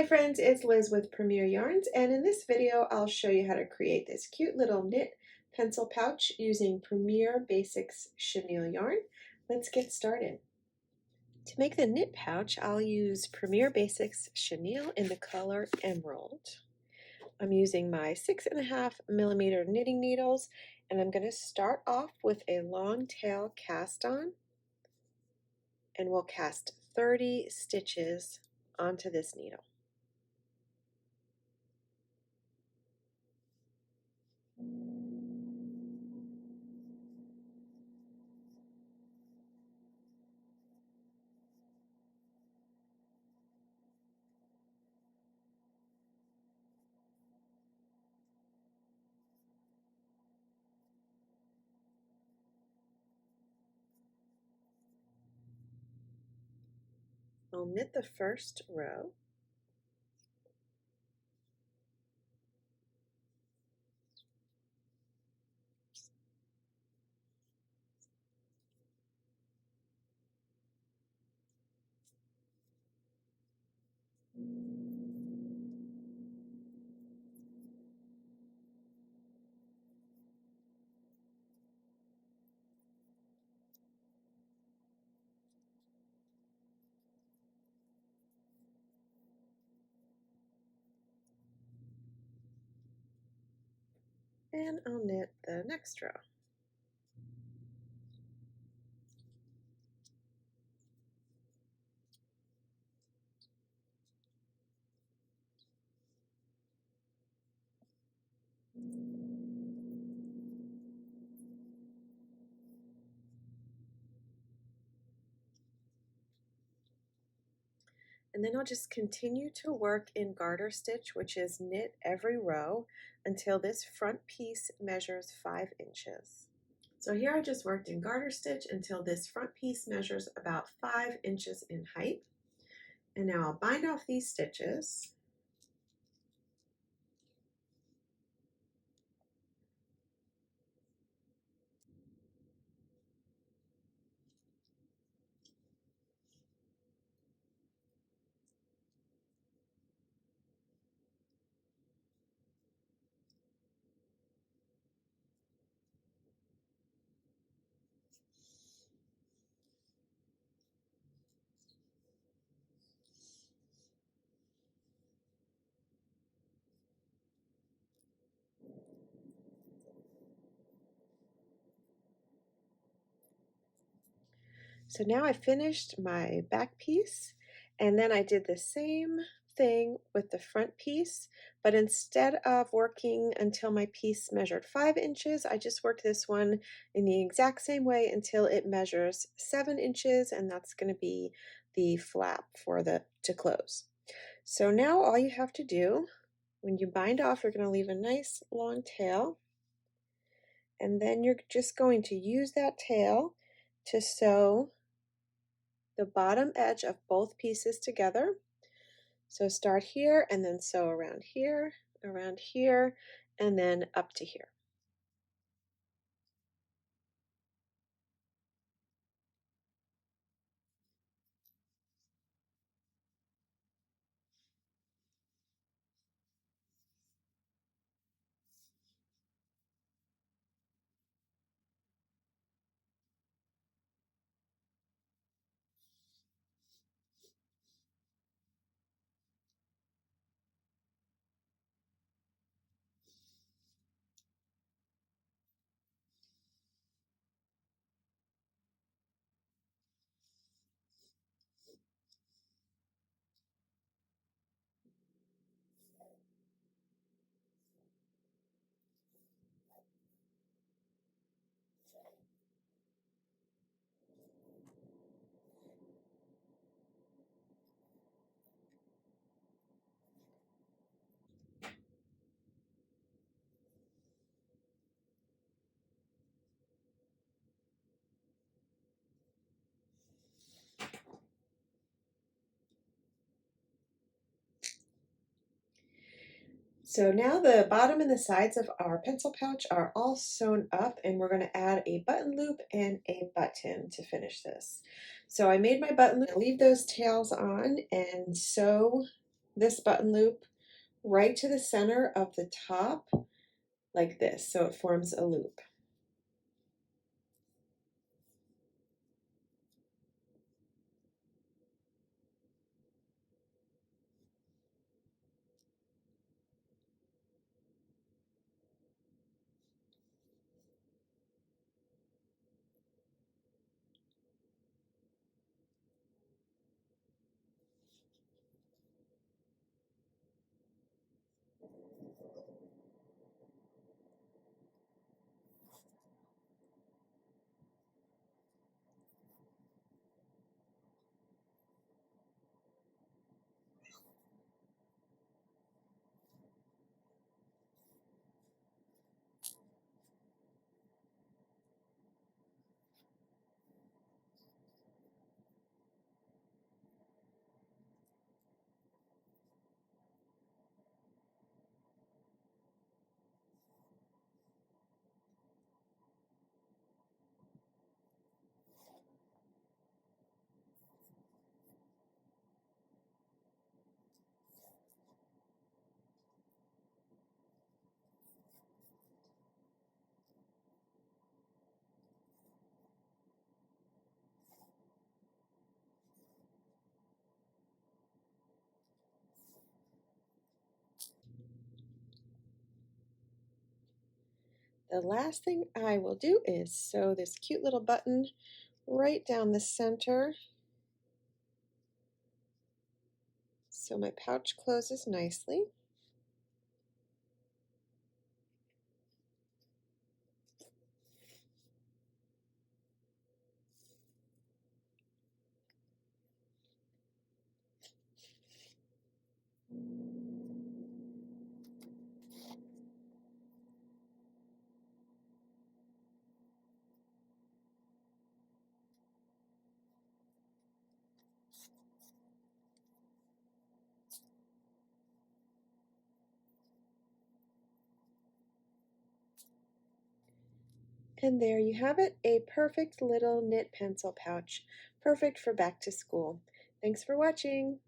Hi friends, it's Liz with Premier Yarns, and in this video I'll show you how to create this cute little knit pencil pouch using Premier Basix chenille yarn. Let's get started. To make the knit pouch, I'll use Premier Basix chenille in the color Emerald. I'm using my 6.5mm knitting needles, and I'm going to start off with a long tail cast on, and we'll cast 30 stitches onto this needle. I'll knit the first row. And I'll knit the next row. And then I'll just continue to work in garter stitch, which is knit every row until this front piece measures 5 inches. So here I just worked in garter stitch until this front piece measures about 5 inches in height. And now I'll bind off these stitches. So now I finished my back piece, and then I did the same thing with the front piece, but instead of working until my piece measured 5 inches, I just worked this one in the exact same way until it measures 7 inches, and that's going to be the flap for to close. So now all you have to do, when you bind off, you're going to leave a nice long tail, and then you're just going to use that tail to sew the bottom edge of both pieces together. So start here and then sew around here, and then up to here. So now the bottom and the sides of our pencil pouch are all sewn up, and we're going to add a button loop and a button to finish this. So I made my button loop, leave those tails on and sew this button loop right to the center of the top like this, so it forms a loop. The last thing I will do is sew this cute little button right down the center so my pouch closes nicely. And there you have it, a perfect little knit pencil pouch, perfect for back to school. Thanks for watching.